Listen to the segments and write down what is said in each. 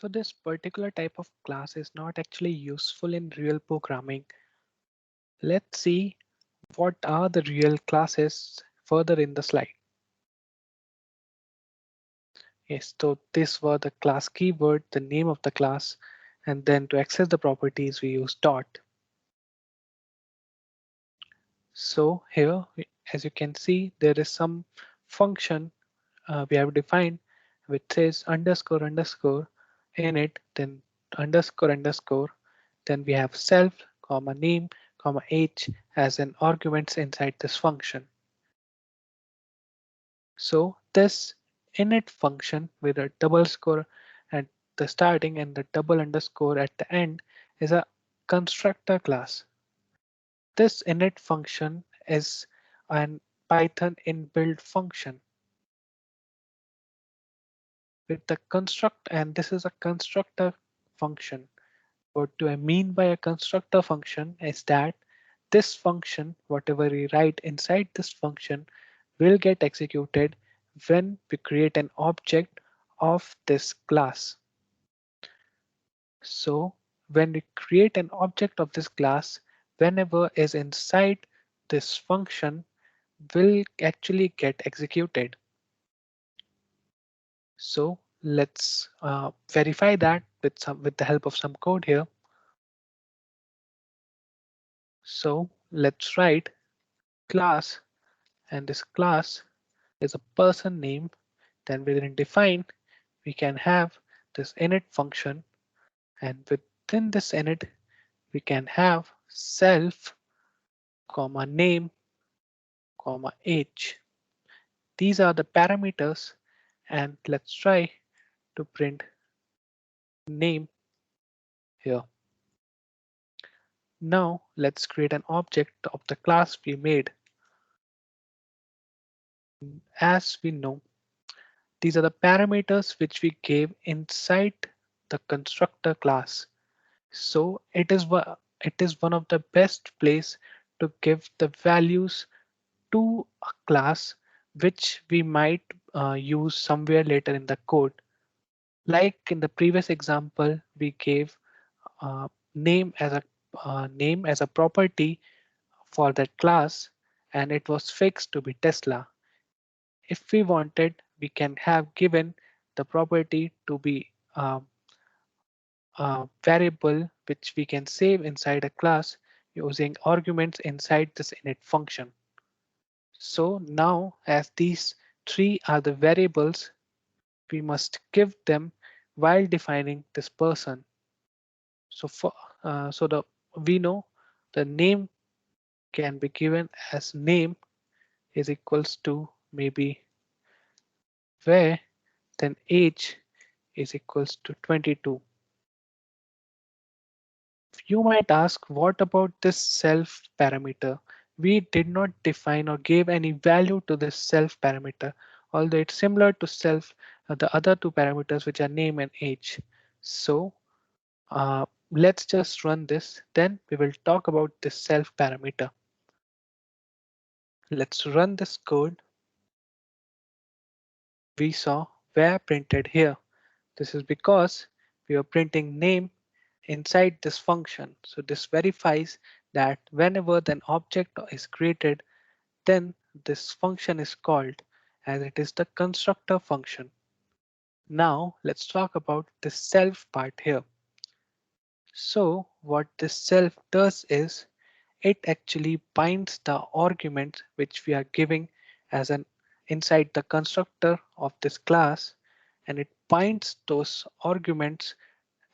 So this particular type of class is not actually useful in real programming. Let's see what are the real classes further in the slide. Yes, so this were the class keyword, the name of the class, and then to access the properties we use dot. So here, as you can see, there is some function we have defined which says underscore underscore in it, then underscore underscore, then we have self, comma name, comma age as an arguments inside this function. So this init function with a double score at the starting and the double underscore at the end is a constructor class. This init function is an Python inbuilt function with the construct, and this is a constructor function. What do I mean by a constructor function is that this function, whatever we write inside this function, will get executed when we create an object of this class. So when we create an object of this class, whenever is inside this function will actually get executed. So let's verify that with the help of some code here. So let's write class, and this class is a person name. Then within define, we can have this init function, and within this init, we can have self, comma name, comma age. These are the parameters, and let's try to print name here. Now let's create an object of the class we made. As we know, these are the parameters which we gave inside the constructor class. So it is one of the best place to give the values to a class which we might use somewhere later in the code. Like in the previous example, we gave name as a name as a property for that class, and it was fixed to be Tesla. If we wanted, we can have given the property to be a variable which we can save inside a class using arguments inside this init function. So now as these three are the variables, we must give them while defining this person. So for so the we know the name can be given as name is equals to maybe where, then age is equals to 22. You might ask, what about this self parameter? We did not define or give any value to this self parameter, although it's similar to self, the other two parameters which are name and age. So let's just run this, then we will talk about this self parameter. Let's run this code. We saw where printed here. This is because we are printing name inside this function. So this verifies that whenever an object is created, then this function is called, as it is the constructor function. Now let's talk about the self part here. So what this self does is it actually binds the arguments which we are giving as an inside the constructor of this class, and it binds those arguments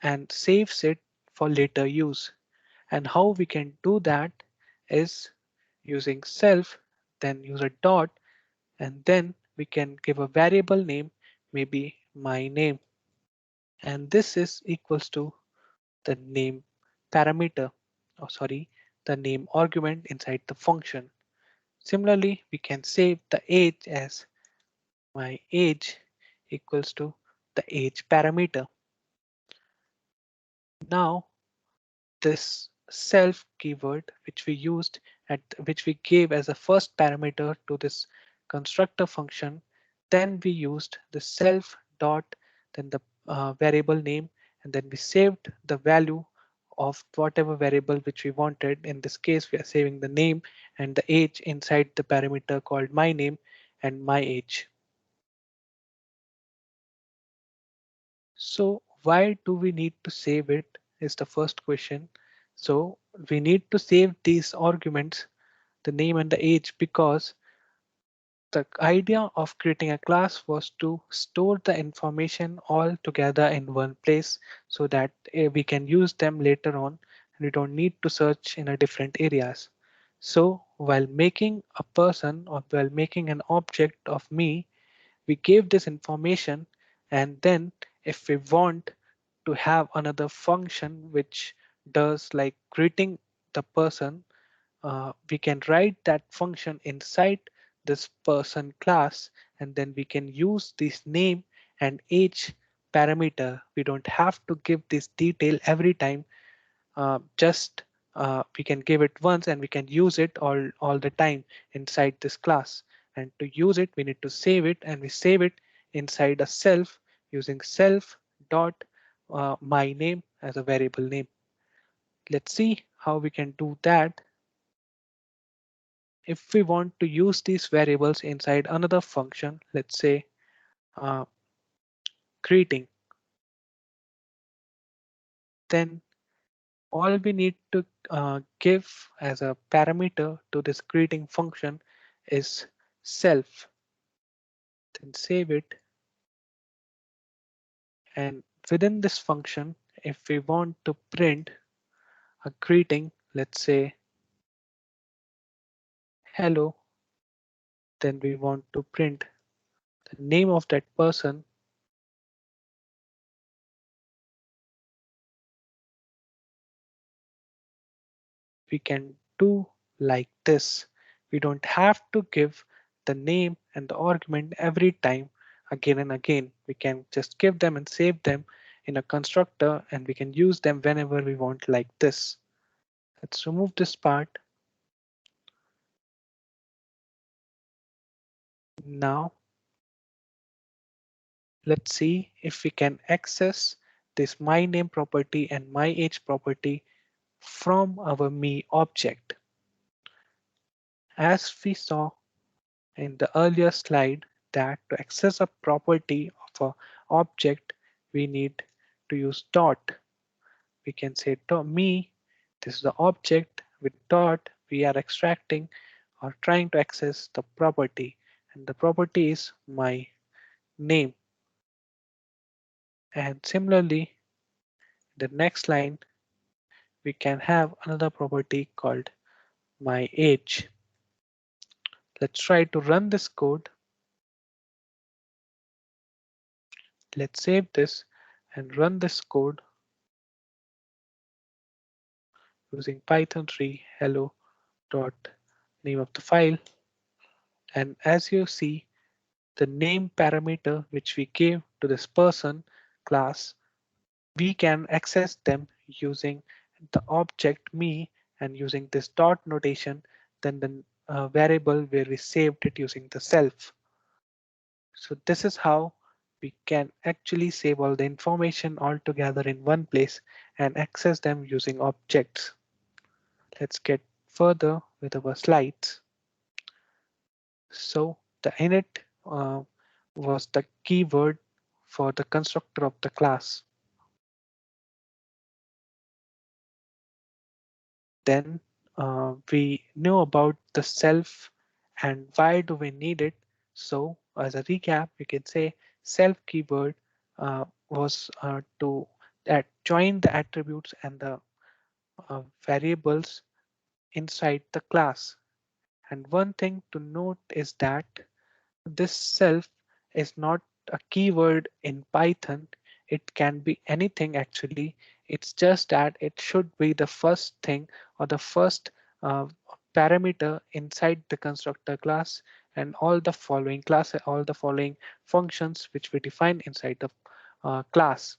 and saves it for later use. And how we can do that is using self, then use a dot, and then we can give a variable name, maybe my name. And this is equals to the name parameter, or sorry, the name argument inside the function. Similarly, we can save the age as my age equals to the age parameter. Now this self keyword which we used at which we gave as a first parameter to this constructor function, then we used the self dot, then the variable name, and then we saved the value of whatever variable which we wanted. In this case, we are saving the name and the age inside the parameter called my name and my age. So why do we need to save it is the first question. So we need to save these arguments, the name and the age, because the idea of creating a class was to store the information all together in one place so that we can use them later on and we don't need to search in a different areas. So while making a person or while making an object of me, we gave this information, and then if we want to have another function which does like greeting the person, we can write that function inside this person class, and then we can use this name and age parameter. We don't have to give this detail every time, just we can give it once and we can use it all the time inside this class. And to use it, we need to save it, and we save it inside a self using self dot my name as a variable name. Let's see how we can do that. If we want to use these variables inside another function, let's say uh, greeting, then all we need to give as a parameter to this greeting function is self. Then save it. And within this function, if we want to print a greeting, let's say hello, then we want to print the name of that person. We can do like this. We don't have to give the name and the argument every time again and again. We can just give them and save them in a constructor, and we can use them whenever we want like this. Let's remove this part. Now let's see if we can access this my name property and my age property from our me object. As we saw in the earlier slide, that to access a property of a object, we need to use dot. We can say dot me, this is the object. With dot, we are extracting or trying to access the property, and the property is my name. And similarly, the next line, we can have another property called my age. Let's try to run this code. Let's save this and run this code using Python 3 hello dot name of the file. And as you see, the name parameter which we gave to this person class, we can access them using the object me and using this dot notation, then the variable where we saved it using the self. So this is how we can actually save all the information all together in one place and access them using objects. Let's get further with our slides. So the init was the keyword for the constructor of the class. Then we know about the self and why do we need it. So as a recap, we can say self keyword was to join the attributes and the variables inside the class. And one thing to note is that this self is not a keyword in Python. It can be anything actually. It's just that it should be the first thing or the first uh, parameter inside the constructor class, and all the following functions which we define inside the class.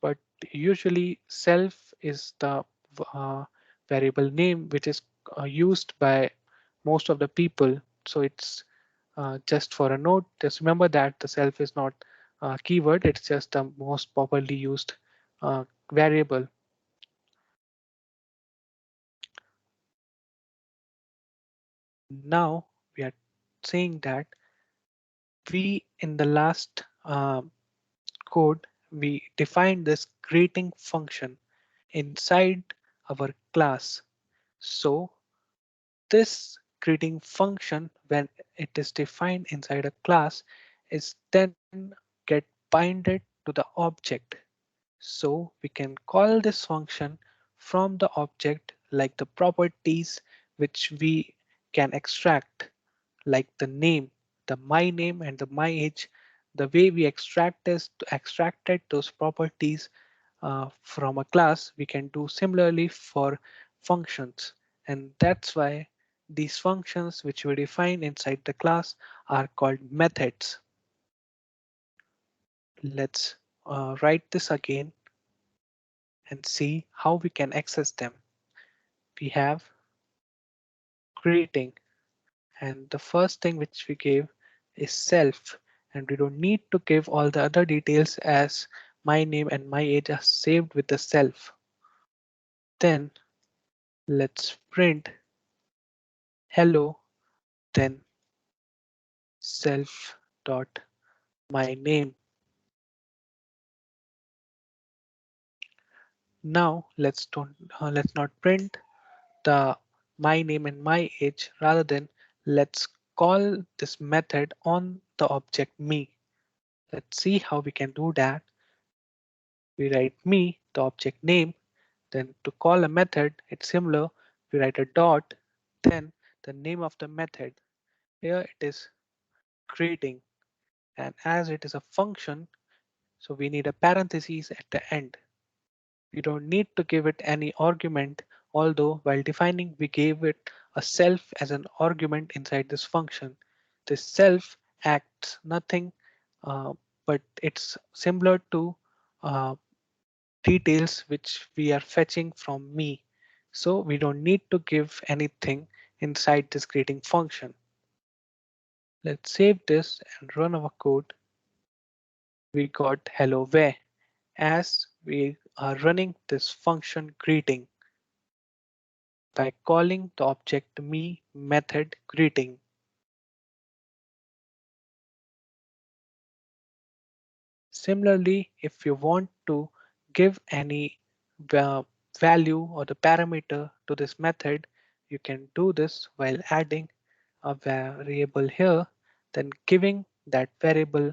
But usually self is the uh, variable name which is used by most of the people. So it's just for a note, just remember that the self is not keyword. It's just the most popularly used variable. Now we are saying that we in the last code, we defined this greeting function inside our class. So this greeting function, when it is defined inside a class, is then get binded to the object. So we can call this function from the object like the properties which we can extract, like the name, the my name and the my age. The way we extracted those properties from a class, we can do similarly for functions. And that's why these functions which we define inside the class are called methods. Let's write this again and see how we can access them. We have greeting, and the first thing which we give is self, and we don't need to give all the other details as my name and my age are saved with the self. Then let's print hello, then self dot my name. Now let's not print the my name and my age, rather than let's call this method on the object me. Let's see how we can do that. We write me, the object name, then to call a method, it's similar. We write a dot, then the name of the method. Here it is greeting, and as it is a function, so we need a parenthesis at the end. We don't need to give it any argument, although while defining we gave it a self as an argument inside this function. This self acts nothing, uh, but it's similar to uh, details which we are fetching from me. So we don't need to give anything inside this greeting function. Let's save this and run our code. We got hello where, as we are running this function greeting by calling the object me method greeting. Similarly, if you want to give any value or the parameter to this method, you can do this while adding a variable here, then giving that variable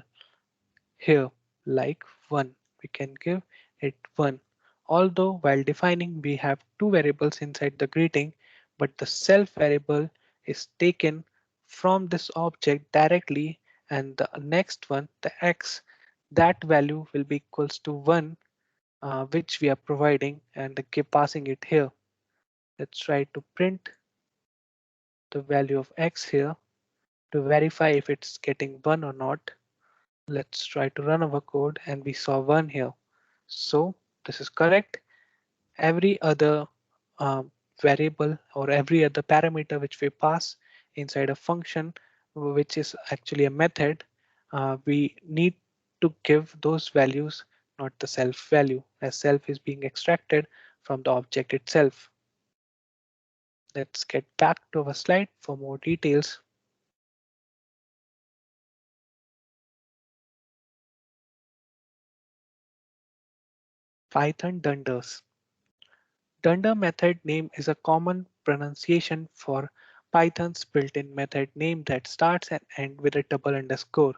here like 1. We can give it 1. Although while defining we have two variables inside the greeting, but the self variable is taken from this object directly, and the next one, the x, that value will be equals to 1, which we are providing and keep passing it here. Let's try to print the value of x here to verify if it's getting 1 or not. Let's try to run our code, and we saw 1 here. So this is correct. Every other variable or every other parameter which we pass inside a function, which is actually a method, we need to give those values, not the self value, as self is being extracted from the object itself. Let's get back to our slide for more details. Python Dunders. Dunder method name is a common pronunciation for Python's built-in method name that starts and ends with a double underscore.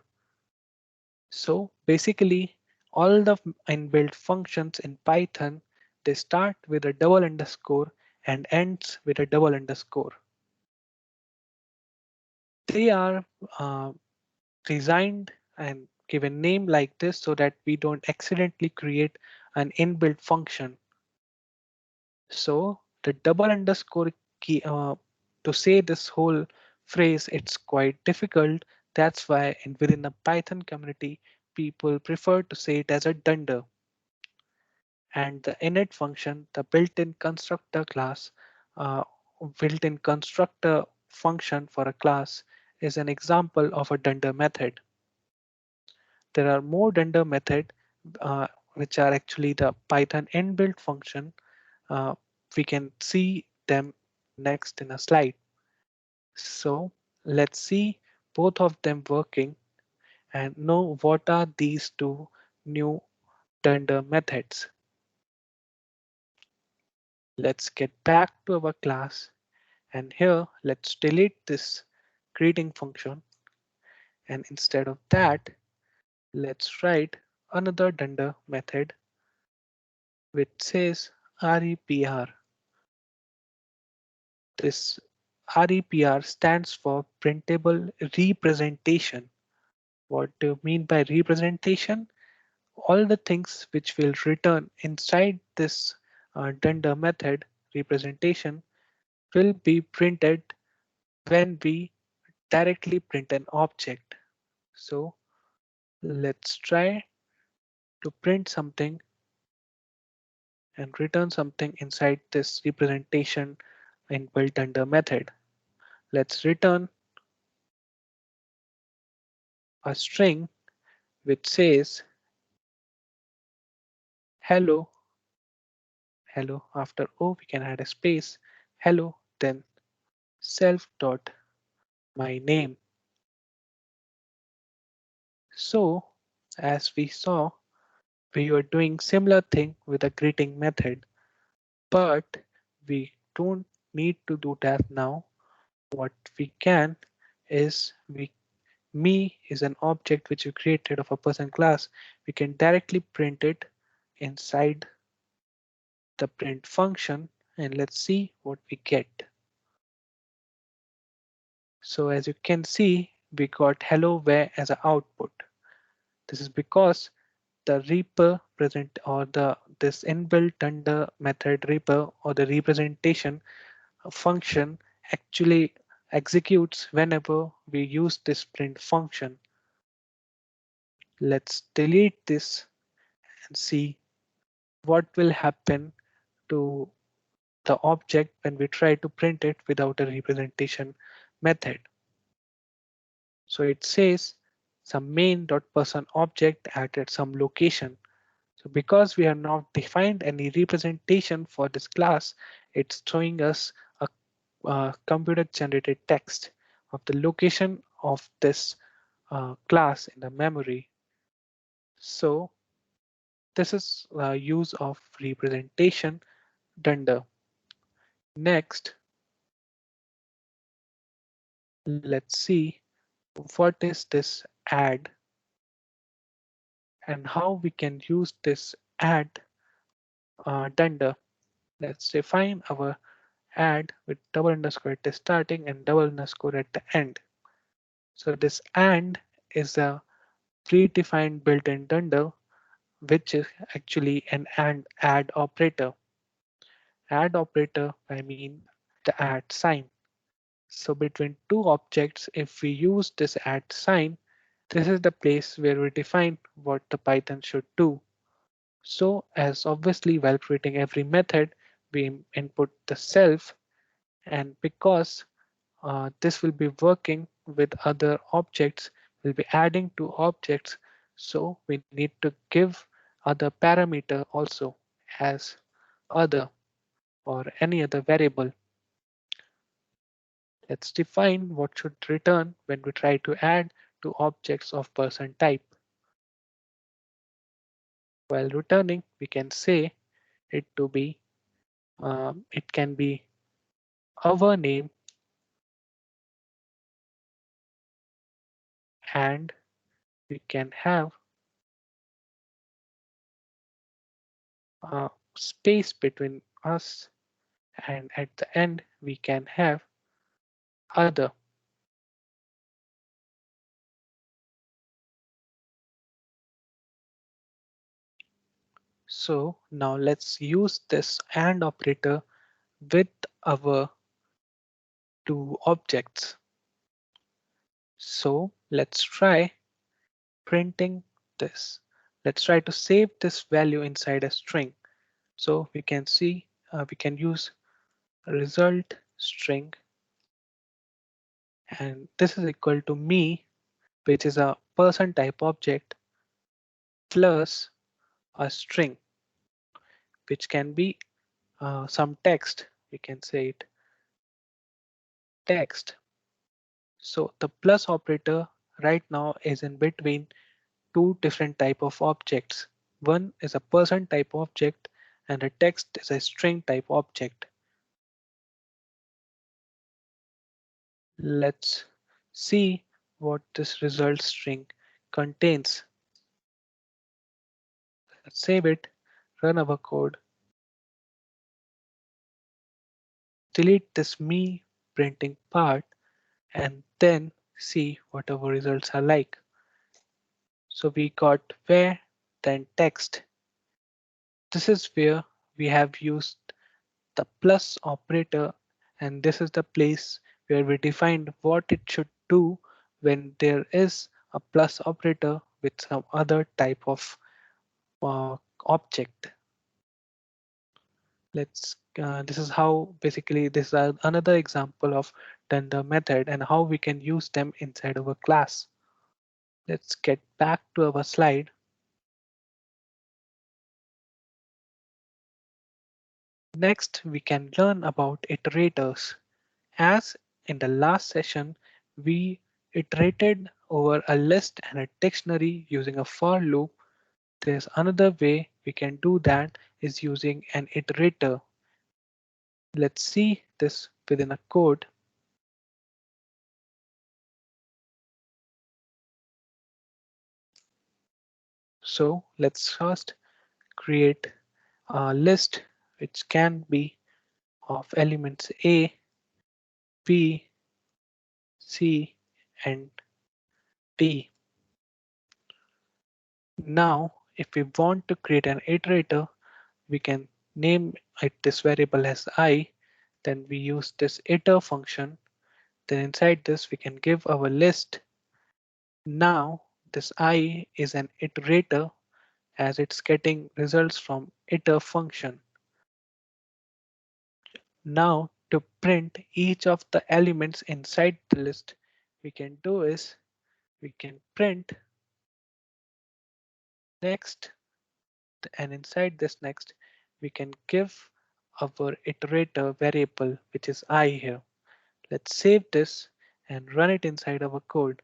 So basically, all the inbuilt functions in Python, they start with a double underscore and ends with a double underscore. They are designed and given name like this so that we don't accidentally create an inbuilt function. So the double underscore key, to say this whole phrase, it's quite difficult. That's why within the Python community, people prefer to say it as a dunder. And the init function, the built-in constructor class, uh, built-in constructor function for a class is an example of a dunder method. there are more Dunder method, uh, which are actually the Python inbuilt function. Uh, we can see them next in a slide. So let's see both of them working and know what are these two new Dunder methods. Let's get back to our class, and here let's delete this greeting function, and instead of that let's write another Dunder method which says REPR. This REPR stands for printable representation. What do you mean by representation? All the things which will return inside this Dunder method representation will be printed when we directly print an object. So let's try to print something and return something inside this representation in built under method. Let's return a string which says hello, hello. After O, we can add a space, hello, then self dot my name. So as we saw, we were doing similar thing with a greeting method, but we don't need to do that now. What we can is me is an object which we created of a person class. We can directly print it inside the print function, and let's see what we get. So as you can see, we got hello where as an output. This is because the reaper present or the this inbuilt under method reaper or the representation function actually executes whenever we use this print function. Let's delete this and see what will happen to the object when we try to print it without a representation method. So it says some main.person object at some location. So because we have not defined any representation for this class, it's showing us a computer generated text of the location of this class in the memory. So this is use of representation dunder. Next, let's see what is this add and how we can use this add dunder. Let's define our add with double underscore at the starting and double underscore at the end. So this and is a predefined built-in dunder, which is actually an and add operator. Add operator, I mean the add sign. So between two objects, if we use this add sign, this is the place where we define what the Python should do. So as obviously while creating every method, we input the self, and because this will be working with other objects, we'll be adding to objects. So we need to give other parameter also as other or any other variable. Let's define what should return when we try to add to objects of person type. While returning, we can say it to be, it can be our name and we can have a space between us, and at the end we can have other. So now let's use this AND operator with our two objects. So let's try printing this. Let's try to save this value inside a string. So we can see we can use result string, and this is equal to me, which is a person type object. plus a string, which can be some text. We can say it text. So the plus operator right now is in between two different type of objects. One is a person type object and a text is a string type object. Let's see what this result string contains. Let's save it, run our code, delete this me printing part, and then see what our results are like. So we got where, then text. This is where we have used the plus operator, and this is the place where we defined what it should do when there is a plus operator with some other type of object. This is how basically this is another example of Dunder method and how we can use them inside of a class. Let's get back to our slide. Next, we can learn about iterators. As in the last session, we iterated over a list and a dictionary using a for loop. There's another way we can do that is using an iterator. Let's see this within a code. So let's first create a list which can be of elements A, B, C, and D. Now, if we want to create an iterator, we can name it this variable as I. Then we use this iter function. Then inside this, we can give our list. Now, this I is an iterator as it's getting results from iter function. Now, to print each of the elements inside the list, we can do is we can print next, and inside this next, we can give our iterator variable, which is I here. Let's save this and run it inside our code.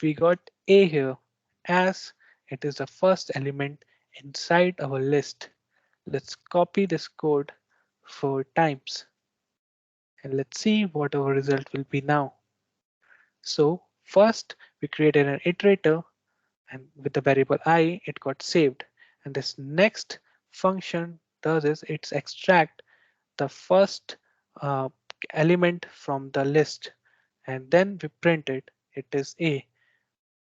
We got A here as it is the first element inside our list. Let's copy this code 4 times and let's see what our result will be now. So first we created an iterator and with the variable I it got saved, and this next function does is it's extract the first uh, element from the list and then we print it, it is A.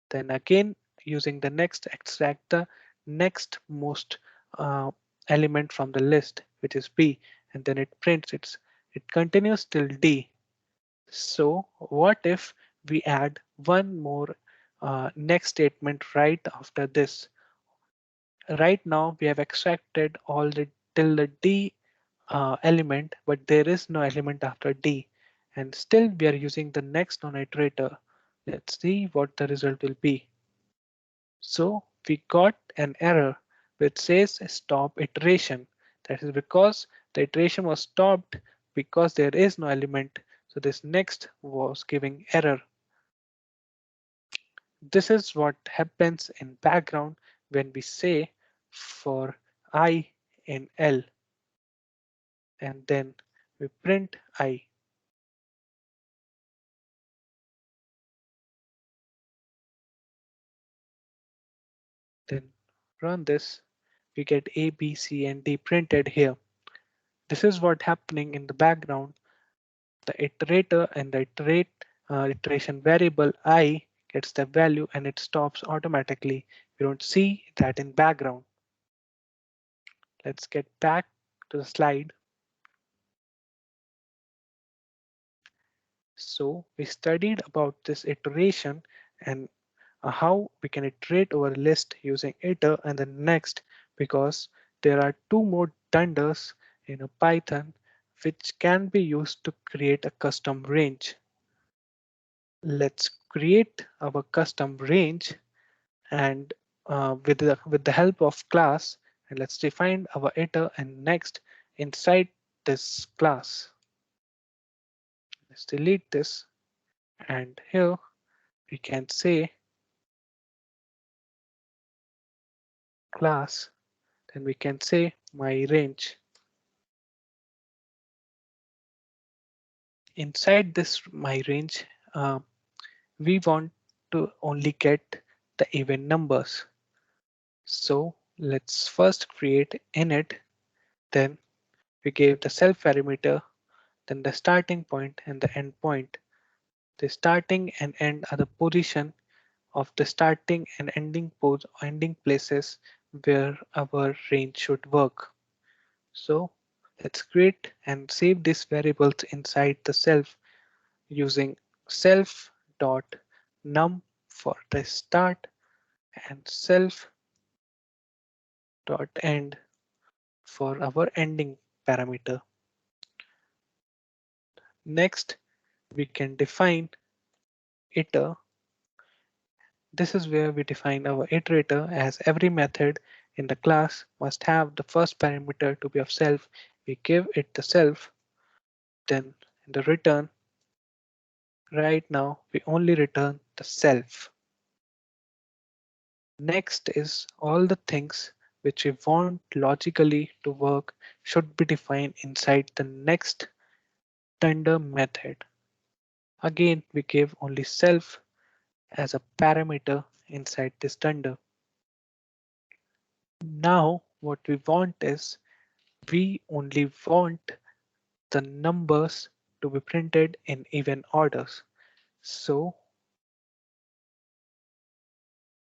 Then again using the next extract the next most uh, element from the list, which is B, and then it prints it continues till D. So what if we add one more next statement right after this? Right now we have extracted all the till the D element, but there is no element after D, and still we are using the next non-iterator. Let's see what the result will be. So we got an error which says stop iteration. That is because the iteration was stopped because there is no element. So this next was giving error. This is what happens in background when we say for I in L and then we print I. Then run this, we get A, B, C, and D printed here. This is what happening in the background. The iterator and the iteration variable I gets the value and it stops automatically. We don't see that in background. Let's get back to the slide. So we studied about this iteration and how we can iterate over a list using iter and the next, because there are two more dunders in a Python which can be used to create a custom range. Let's create our custom range and with the help of class, and let's define our iter and next inside this class. Let's delete this, and here we can say class, then we can say my range. Inside this my range, we want to only get the even numbers. So let's first create init, then we give the self parameter, then the starting point and the end point. The starting and end are the position of the starting and ending places where our range should work. So let's create and save these variables inside the self using self dot num for the start and self dot end for our ending parameter. Next, we can define iter. This is where we define our iterator, as every method in the class must have the first parameter to be of self. We give it the self, then in the return, right now we only return the self. Next is all the things which we want logically to work should be defined inside the next Dunder method. Again, we give only self as a parameter inside this Dunder. Now what we want is we only want the numbers to be printed in even orders. So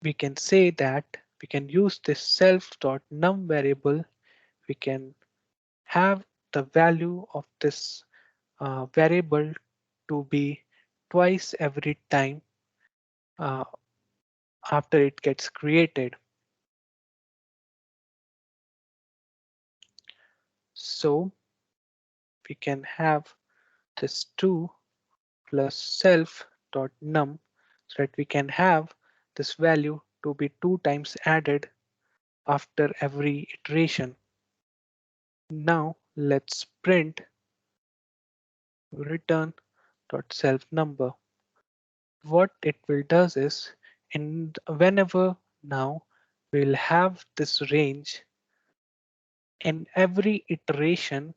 we can say that we can use this self.num variable. We can have the value of this variable to be twice every time uh, after it gets created. So we can have this 2 plus self dot num so that we can have this value to be 2 times added after every iteration. Now let's print return dot self number. What it will does is whenever now we'll have this range in every iteration,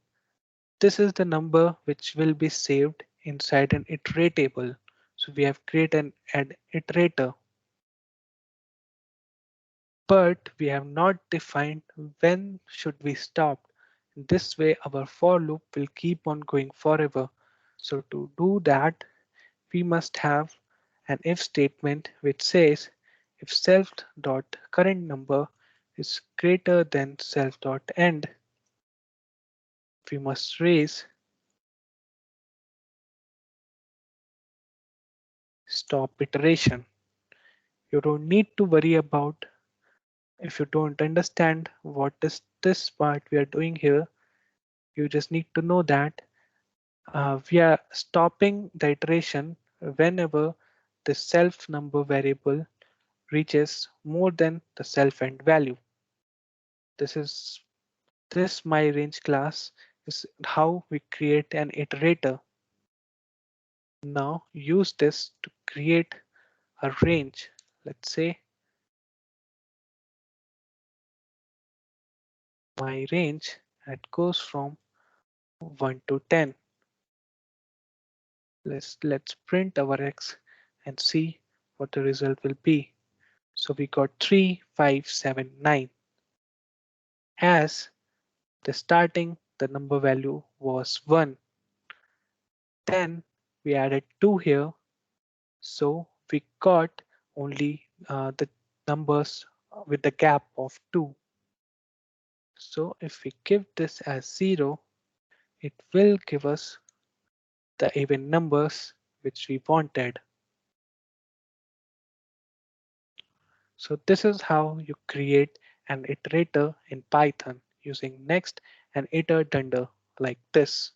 this is the number which will be saved inside an iteratable. So we have created an iterator, but we have not defined when should we stop. This way our for loop will keep on going forever. So to do that, we must have an if statement which says if self dot current number is greater than self dot end, we must raise stop iteration. You don't need to worry about if you don't understand what is this part we are doing here. You just need to know that we are stopping the iteration whenever the self number variable reaches more than the self end value. This is this my range class is how we create an iterator. Now use this to create a range. Let's say my range that goes from 1 to 10. Let's print our x and see what the result will be. So we got 3, 5, 7, 9. As the starting the number value was 1. Then we added 2 here. So we got only the numbers with the gap of 2. So if we give this as 0, it will give us the even numbers which we wanted. So this is how you create an iterator in Python using next and iter dunder like this.